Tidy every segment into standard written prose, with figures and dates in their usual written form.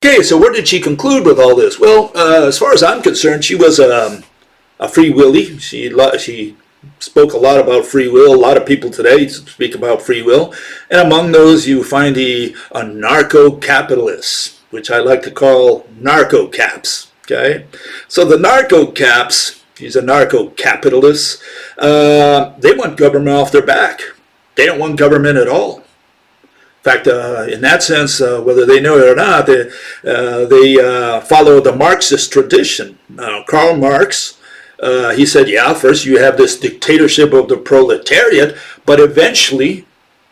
Okay, so where did she conclude with all this? Well, as far as I'm concerned, she was a free willie. She spoke a lot about free will. A lot of people today speak about free will. And among those, you find the anarcho-capitalists, which I like to call narco-caps. Okay? So the narco-caps, these anarcho-capitalists, they want government off their back. They don't want government at all. In fact, in that sense, whether they know it or not, they follow the Marxist tradition. Karl Marx, he said, yeah, first you have this dictatorship of the proletariat, but eventually,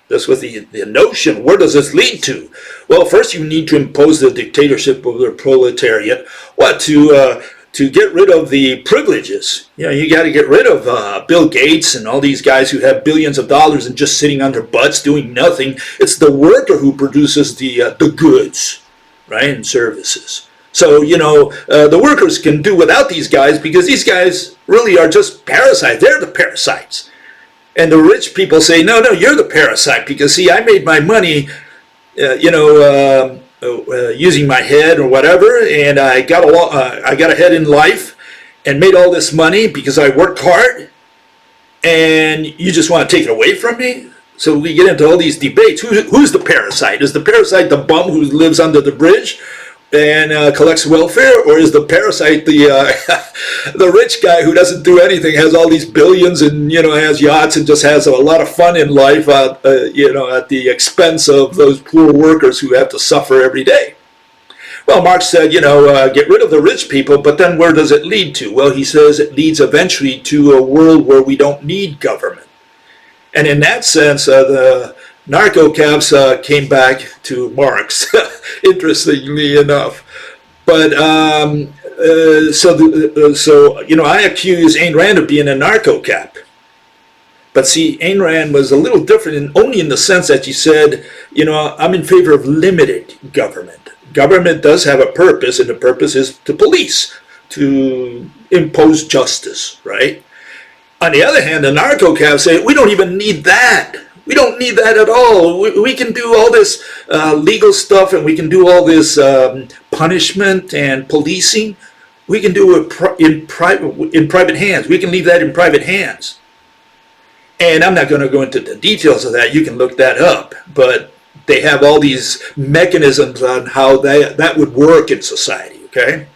this was the notion, where does this lead to? Well, first you need to impose the dictatorship of the proletariat. What, to get rid of the privileges? You know, you got to get rid of Bill Gates and all these guys who have billions of dollars and just sitting on their butts doing nothing. It's the worker who produces the goods, right, and services. So, you know, the workers can do without these guys because these guys really are just parasites. They're the parasites. And the rich people say, no, no, you're the parasite because, see, I made my money, using my head or whatever, and I got ahead in life and made all this money because I worked hard, and you just want to take it away from me? So we get into all these debates. Who's the parasite? Is the parasite the bum who lives under the bridge and collects welfare, or is the parasite the rich guy who doesn't do anything, has all these billions and has yachts and just has a lot of fun in life, at the expense of those poor workers who have to suffer every day? Well, Marx said, get rid of the rich people, but then where does it lead to? Well, he says it leads eventually to a world where we don't need government. And in that sense, the narco-caps came back to Marx, interestingly enough. But I accuse Ayn Rand of being a narco-cap. But see, Ayn Rand was a little different, only in the sense that she said, I'm in favor of limited government. Government does have a purpose, and the purpose is to police, to impose justice, right? On the other hand, the narco-caps say, we don't even need that. We don't need that at all. We can do all this legal stuff, and we can do all this punishment and policing. We can do it in private hands. We can leave that in private hands. And I'm not going to go into the details of that. You can look that up. But they have all these mechanisms on how that would work in society, okay?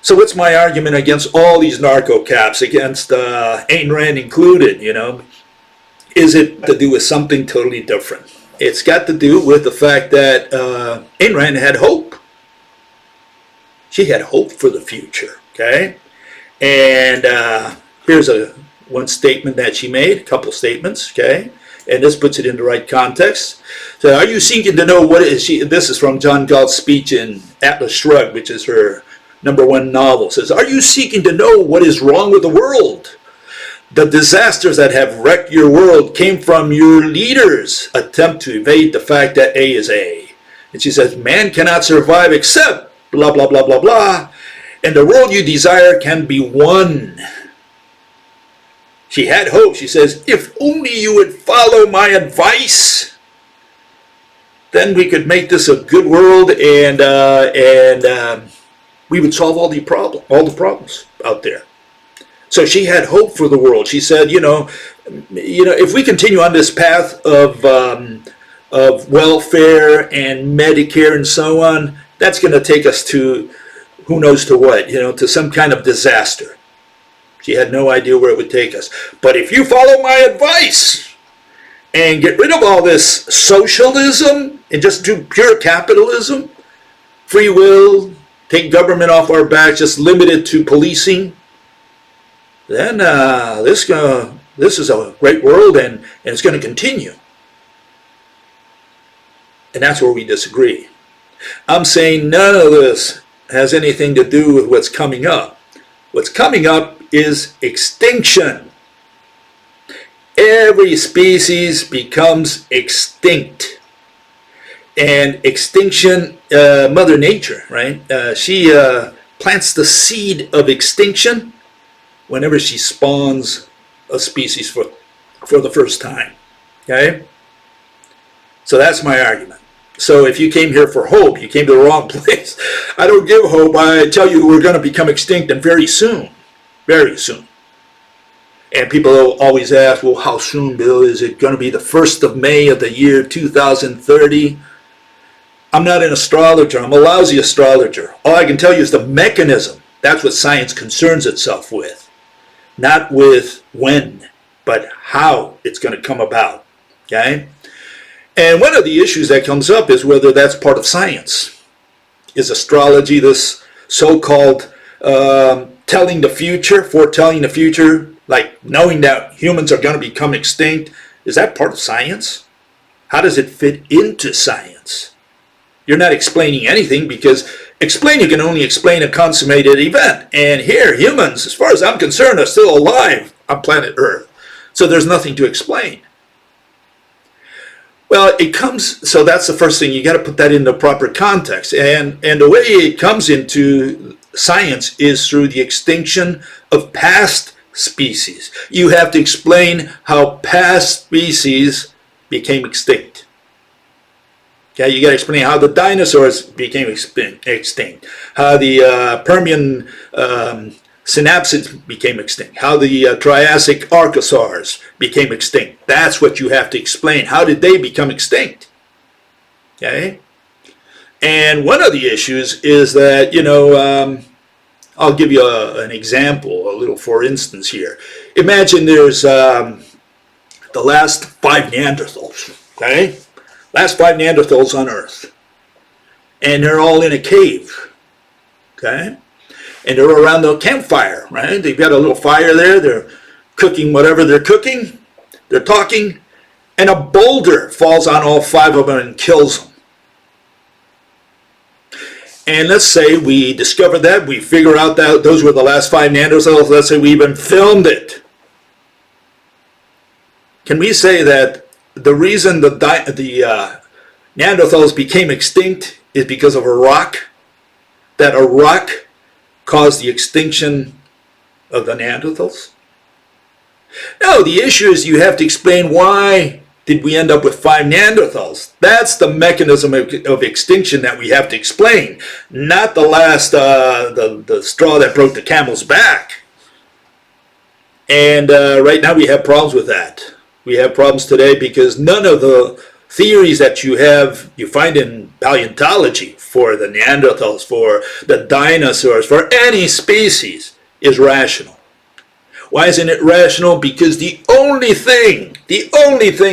So what's my argument against all these narco-caps, against Ayn Rand included, Is it to do with something totally different? It's got to do with the fact that Ayn Rand had hope. She had hope for the future, okay? And here's one statement that she made, a couple statements, okay? And this puts it in the right context. So, are you seeking to know what is she? This is from John Galt's speech in Atlas Shrugged, which is her #1 novel. It says, are you seeking to know what is wrong with the world? The disasters that have wrecked your world came from your leaders' attempt to evade the fact that A is A. And she says, man cannot survive except blah, blah, blah, blah, blah. And the world you desire can be won. She had hope. She says, if only you would follow my advice, then we could make this a good world, and we would solve all the problems out there. So she had hope for the world. She said, if we continue on this path of welfare and Medicare and so on, that's going to take us to who knows to what, to some kind of disaster. She had no idea where it would take us. But if you follow my advice and get rid of all this socialism and just do pure capitalism, free will, take government off our backs, just limit it to policing, then this is a great world, and it's going to continue. And that's where we disagree. I'm saying none of this has anything to do with what's coming up. What's coming up is extinction. Every species becomes extinct. And extinction, Mother Nature, right? She plants the seed of extinction whenever she spawns a species for the first time. Okay? So that's my argument. So if you came here for hope, you came to the wrong place. I don't give hope. I tell you we're going to become extinct, and very soon. Very soon. And people always ask, well, how soon, Bill? Is it going to be the 1st of May of the year 2030? I'm not an astrologer. I'm a lousy astrologer. All I can tell you is the mechanism. That's what science concerns itself with. Not with when, but how it's going to come about. Okay? And one of the issues that comes up is whether that's part of science. Is astrology this so-called telling the future, foretelling the future, like knowing that humans are going to become extinct? Is that part of science? How does it fit into science? You're not explaining anything, because you can only explain a consummated event. And here, humans, as far as I'm concerned, are still alive on planet Earth. So there's nothing to explain. Well, it comes, so that's the first thing. You got to put that in the proper context. And the way it comes into science is through the extinction of past species. You have to explain how past species became extinct. Okay, you got to explain how the dinosaurs became extinct, how the Permian synapsids became extinct, how the Triassic archosaurs became extinct. That's what you have to explain. How did they become extinct? Okay? And one of the issues is that, I'll give you an example, a little for instance here. Imagine there's the last 5 Neanderthals, okay? Last 5 Neanderthals on Earth. And they're all in a cave, okay? And they're around the campfire, right? They've got a little fire there. They're cooking whatever they're cooking. They're talking. And a boulder falls on all 5 of them and kills them. And let's say we discover that. We figure out that those were the last 5 Neanderthals. Let's say we even filmed it. Can we say that the reason the Neanderthals became extinct is because of a rock? That a rock caused the extinction of the Neanderthals? No, the issue is you have to explain why did we end up with 5 Neanderthals. That's the mechanism of extinction that we have to explain, not the last, the straw that broke the camel's back. And right now we have problems with that. We have problems today because none of the theories that you find in paleontology for the Neanderthals, for the dinosaurs, for any species is rational. Why isn't it rational? Because the only thing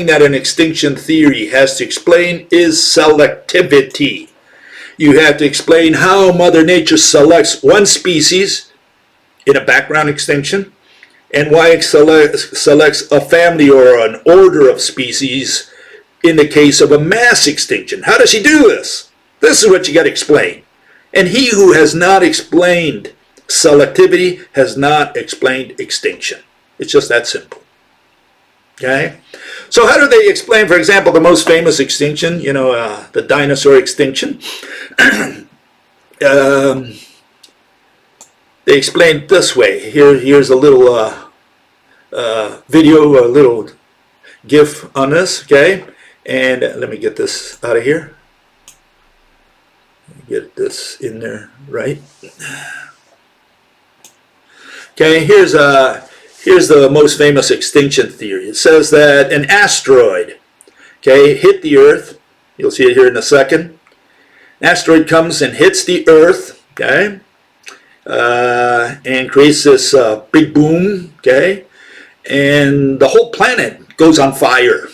that an extinction theory has to explain is selectivity. You have to explain how Mother Nature selects one species in a background extinction, and why it selects a family or an order of species in the case of a mass extinction. How does she do this? This is what you got to explain. And he who has not explained selectivity has not explained extinction. It's just that simple. Okay? So how do they explain, for example, the most famous extinction, the dinosaur extinction? They explain it this way. Here's a little video, a little GIF on this, okay? And let me get this out of here. Get this in there, right? Okay, here's the most famous extinction theory. It says that an asteroid, okay, hit the Earth. You'll see it here in a second. An asteroid comes and hits the Earth, okay, and creates this big boom, okay, and the whole planet goes on fire.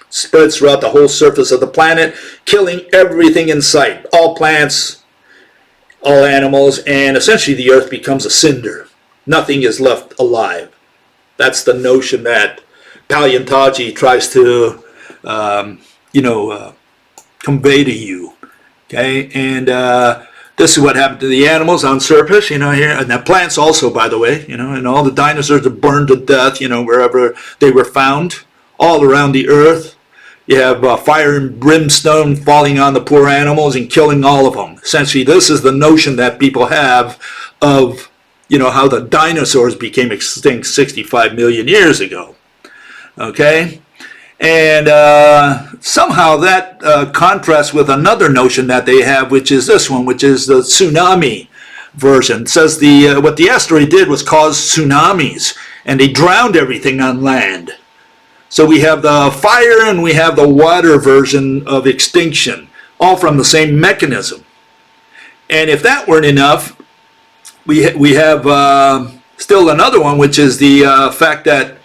Spreads throughout the whole surface of the planet, killing everything in sight. All plants, all animals, and essentially the Earth becomes a cinder. Nothing is left alive. That's the notion that paleontology tries to, convey to you. Okay, and this is what happened to the animals on surface, here, and the plants also, by the way, and all the dinosaurs are burned to death, wherever they were found, all around the Earth. You have fire and brimstone falling on the poor animals and killing all of them. Essentially, this is the notion that people have of, how the dinosaurs became extinct 65 million years ago. Okay? And somehow that contrasts with another notion that they have, which is this one, which is the tsunami version. It says what the asteroid did was cause tsunamis, and they drowned everything on land. So we have the fire and we have the water version of extinction, all from the same mechanism. And if that weren't enough, we have still another one, which is the fact that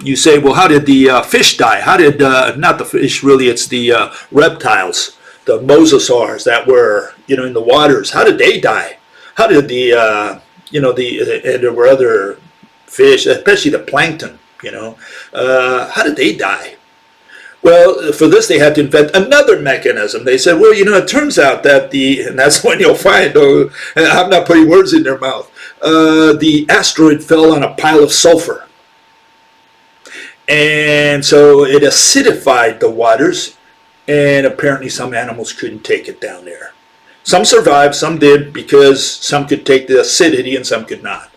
you say, well, how did the fish die? How did, not the fish really, it's the reptiles, the mosasaurs that were, in the waters. How did they die? How did and there were other fish, especially the plankton, how did they die? Well, for this they had to invent another mechanism. They said, well, it turns out that and that's when you'll find, and I'm not putting words in their mouth, the asteroid fell on a pile of sulfur. And so it acidified the waters, and apparently some animals couldn't take it down there. Some survived, some did, because some could take the acidity and some could not.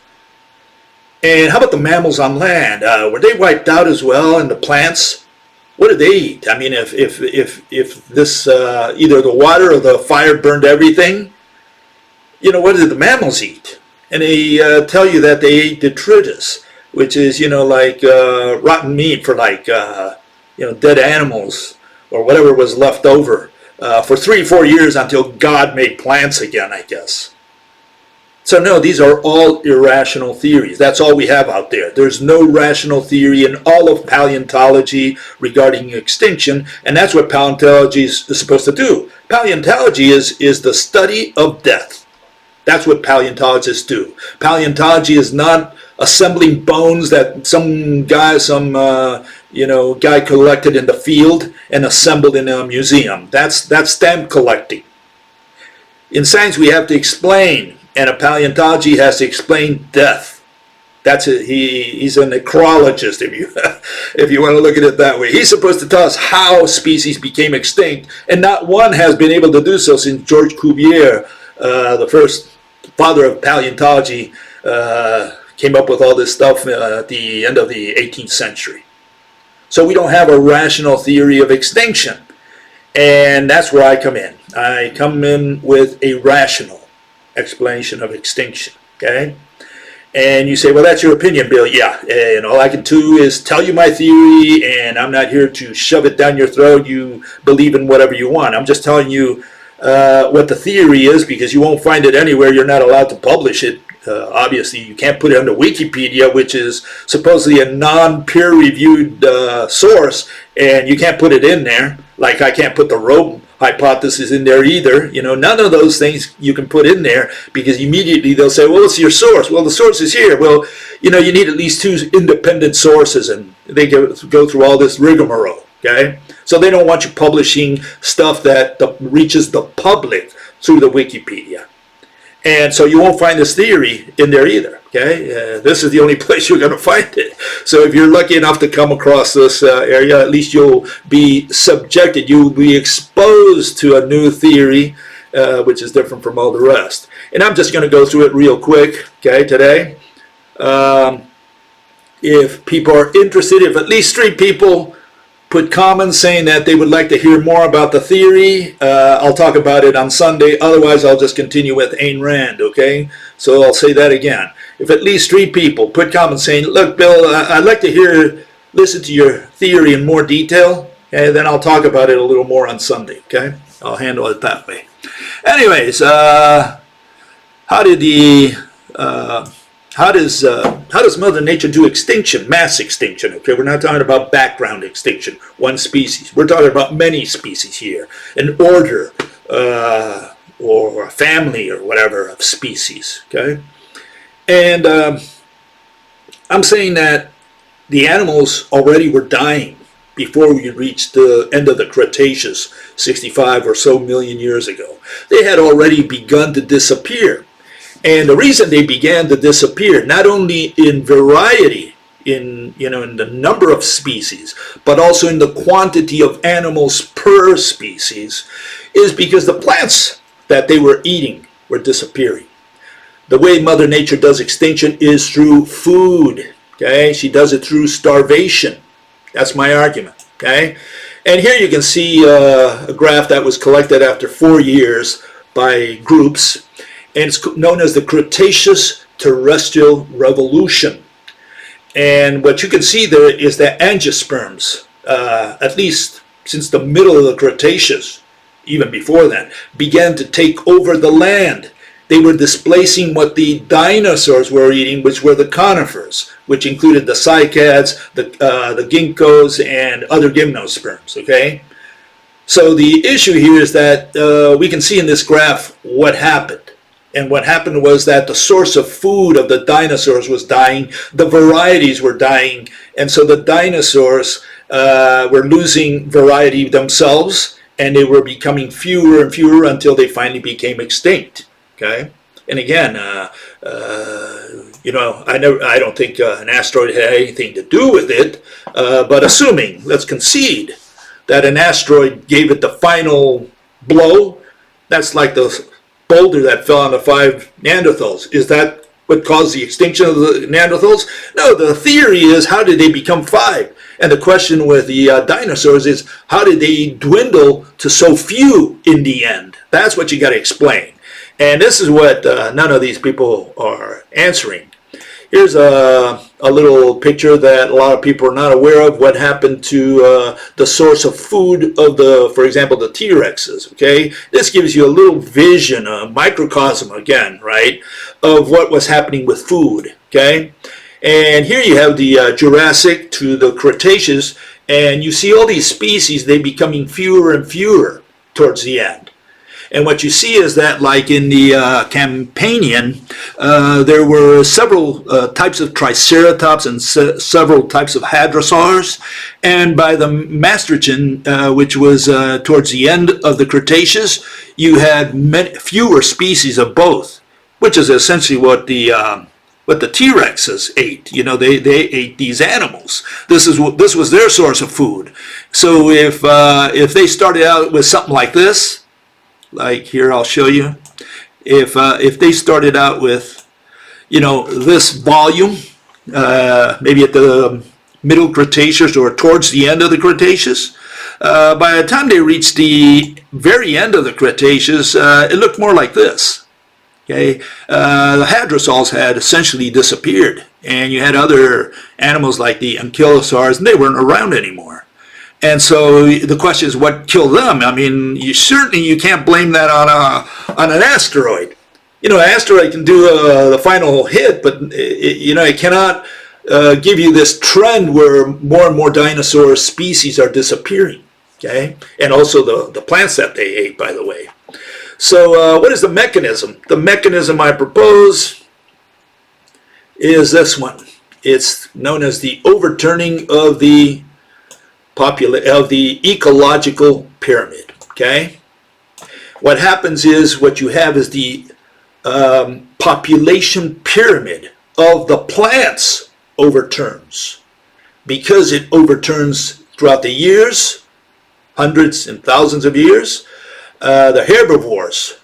And how about the mammals on land? Were they wiped out as well? And the plants? What did they eat? I mean, if this either the water or the fire burned everything, what did the mammals eat? And they tell you that they ate detritus, which is like rotten meat for dead animals or whatever was left over for 3-4 years until God made plants again, I guess. So no, these are all irrational theories. That's all we have out there. There's no rational theory in all of paleontology regarding extinction, and that's what paleontology is supposed to do. Paleontology is the study of death. That's what paleontologists do. Paleontology is not assembling bones that some guy collected in the field and assembled in a museum. That's stamp collecting. In science, we have to explain. And a paleontology has to explain death. That's it. He's a necrologist, if you want to look at it that way. He's supposed to tell us how species became extinct, and not one has been able to do so since George Cuvier, the first father of paleontology, came up with all this stuff at the end of the 18th century. So we don't have a rational theory of extinction, and that's where I come in. I come in with a rational explanation of extinction, okay? And you say, well, that's your opinion, Bill. Yeah, and all I can do is tell you my theory, and I'm not here to shove it down your throat. You believe in whatever you want. I'm just telling you what the theory is, because you won't find it anywhere. You're not allowed to publish it. Obviously, you can't put it under Wikipedia, which is supposedly a non-peer-reviewed source, and you can't put it in there. Like I can't put the rope hypothesis in there either. None of those things you can put in there, because immediately they'll say, well, what's your source? Well, the source is here. Well, you need at least 2 independent sources, and they go through all this rigmarole, okay? So they don't want you publishing stuff that reaches the public through the Wikipedia. And so you won't find this theory in there either, okay? This is the only place you're going to find it. So if you're lucky enough to come across this area, at least you'll be subjected, you'll be exposed to a new theory, which is different from all the rest. And I'm just going to go through it real quick, okay, today. If people are interested, if at least 3 people put comments saying that they would like to hear more about the theory, I'll talk about it on Sunday. Otherwise, I'll just continue with Ayn Rand, okay? So I'll say that again. If at least 3 people put comments saying, look, Bill, I'd like to listen to your theory in more detail, okay, then I'll talk about it a little more on Sunday, okay? I'll handle it that way. Anyways, how does Mother Nature do extinction, mass extinction? Okay, we're not talking about background extinction, one species. We're talking about many species here, an order or a family or whatever of species. Okay, and I'm saying that the animals already were dying before we reached the end of the Cretaceous, 65 or so million years ago. They had already begun to disappear. And the reason they began to disappear, not only in variety, in the number of species, but also in the quantity of animals per species, is because the plants that they were eating were disappearing. The way Mother Nature does extinction is through food. Okay, she does it through starvation. That's my argument. Okay, and here you can see a graph that was collected after 4 years by groups, and it's known as the Cretaceous Terrestrial Revolution. And what you can see there is that angiosperms, at least since the middle of the Cretaceous, even before then, began to take over the land. They were displacing what the dinosaurs were eating, which were the conifers, which included the cycads, the ginkgos, and other gymnosperms. Okay, so the issue here is that we can see in this graph what happened. And what happened was that the source of food of the dinosaurs was dying, the varieties were dying, and so the dinosaurs were losing variety themselves, and they were becoming fewer and fewer until they finally became extinct. Okay, and again, you know, I don't think an asteroid had anything to do with it, but assuming, let's concede that an asteroid gave it the final blow, that's like the boulder that fell on the 5 Neanderthals. Is that what caused the extinction of the Neanderthals? No, the theory is, how did they become 5? And the question with the dinosaurs is, how did they dwindle to so few in the end? That's what you got to explain. And this is what none of these people are answering. Here's a little picture that a lot of people are not aware of, what happened to the source of food of the, for example, the T-Rexes, okay? This gives you a little vision, a microcosm again, right, of what was happening with food, okay? And here you have the Jurassic to the Cretaceous, and you see all these species, they becoming fewer and fewer towards the end. And what you see is that, like in the Campanian, there were several types of Triceratops and several types of hadrosaurs. And by the Maastrichtian, which was towards the end of the Cretaceous, you had fewer species of both, which is essentially what the T-Rexes ate. You know, they ate these animals. This was their source of food. So if they started out with something like this, like here, I'll show you. If they started out with, you know, this volume, maybe at the middle Cretaceous or towards the end of the Cretaceous, by the time they reached the very end of the Cretaceous, it looked more like this. Okay, the hadrosaurs had essentially disappeared, and you had other animals like the ankylosaurs, and they weren't around anymore. And so the question is, what killed them? I mean, you can't blame that on an asteroid. You know, an asteroid can do the final hit, but it cannot give you this trend where more and more dinosaur species are disappearing. Okay, and also the plants that they ate, by the way. So what is the mechanism? The mechanism I propose is this one. It's known as the overturning of the ecological pyramid. Okay, what happens is, what you have is the population pyramid of the plants overturns. Because it overturns throughout the years, hundreds and thousands of years, the herbivores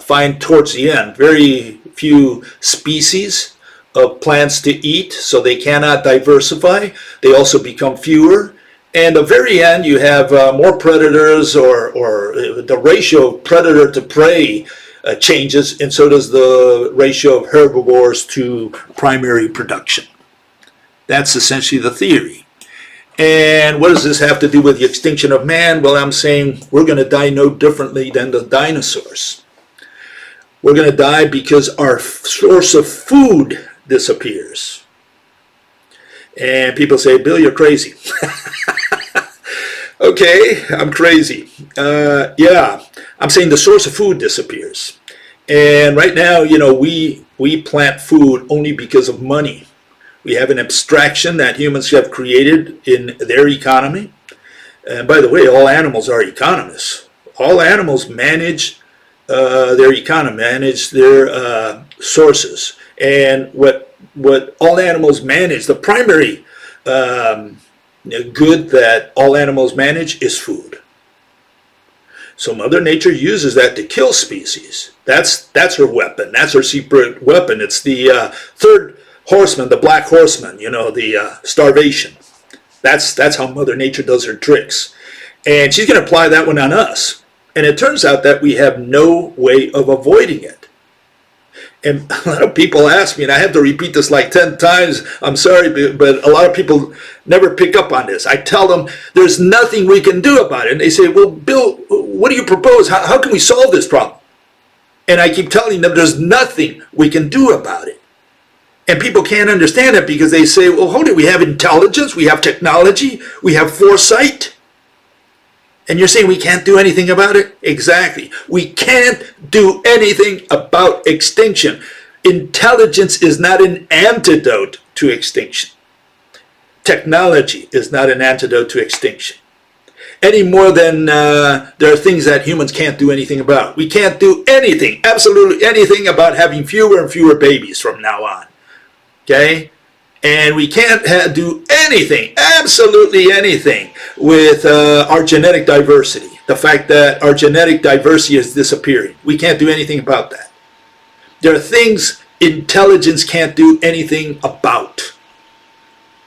find towards the end very few species of plants to eat, so they cannot diversify. They also become fewer. And at the very end, you have more predators, or the ratio of predator to prey changes, and so does the ratio of herbivores to primary production. That's essentially the theory. And what does this have to do with the extinction of man? Well, I'm saying we're going to die no differently than the dinosaurs. We're going to die because our source of food disappears. And people say, Bill, you're crazy. Okay, I'm crazy. Yeah, I'm saying the source of food disappears. And right now, you know, we plant food only because of money. We have an abstraction that humans have created in their economy. And by the way, all animals are economists. All animals manage their economy, manage their sources. And what all animals manage, the primary good that all animals manage is food. So Mother Nature uses that to kill species. That's her weapon. That's her secret weapon. It's the third horseman, the black horseman, you know, the starvation. That's how Mother Nature does her tricks. And she's going to apply that one on us. And it turns out that we have no way of avoiding it. And a lot of people ask me, and I have to repeat this like 10 times, I'm sorry, but a lot of people never pick up on this. I tell them there's nothing we can do about it. And they say, well, Bill, what do you propose? How can we solve this problem? And I keep telling them there's nothing we can do about it. And people can't understand it because they say, well, hold it, we have intelligence, we have technology, we have foresight. And you're saying we can't do anything about it? Exactly. We can't do anything about extinction. Intelligence is not an antidote to extinction. Technology is not an antidote to extinction. Any more than there are things that humans can't do anything about. We can't do anything, absolutely anything about having fewer and fewer babies from now on. Okay? And we can't do anything, absolutely anything, with our genetic diversity. The fact that our genetic diversity is disappearing. We can't do anything about that. There are things intelligence can't do anything about.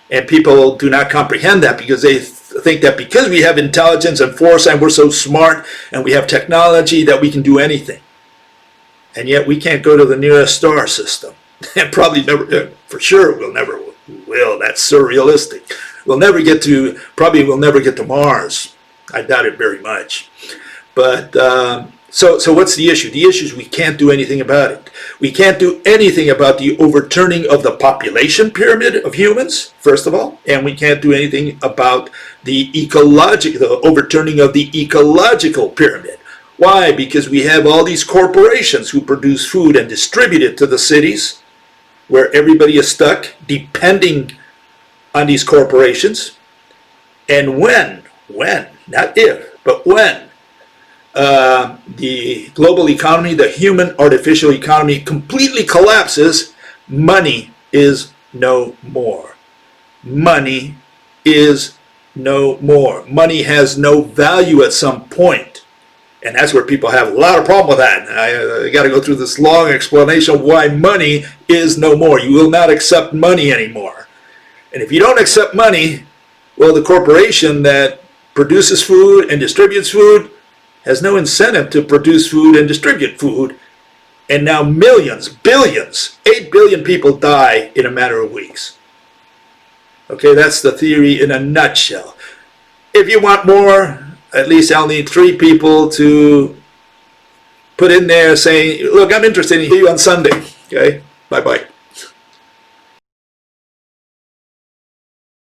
And people do not comprehend that because they think that because we have intelligence and foresight, we're so smart and we have technology that we can do anything. And yet we can't go to the nearest star system. And probably never, for sure, we'll never will. That's surrealistic. We'll never get to Mars. I doubt it very much. But so what's the issue? The issue is we can't do anything about it. We can't do anything about the overturning of the population pyramid of humans, first of all, and we can't do anything about the overturning of the ecological pyramid. Why? Because we have all these corporations who produce food and distribute it to the cities, where everybody is stuck depending on these corporations. And when, not if, but when the global economy, the human artificial economy completely collapses, money is no more. Money is no more. Money has no value at some point. And that's where people have a lot of problem with that. I got to go through this long explanation of why money is no more. You will not accept money anymore. And if you don't accept money, well, the corporation that produces food and distributes food has no incentive to produce food and distribute food. And now millions, billions, 8 billion people die in a matter of weeks. Okay, that's the theory in a nutshell. If you want more, at least I'll need 3 people to put in there saying, look, I'm interested in you on Sunday. Okay, bye-bye.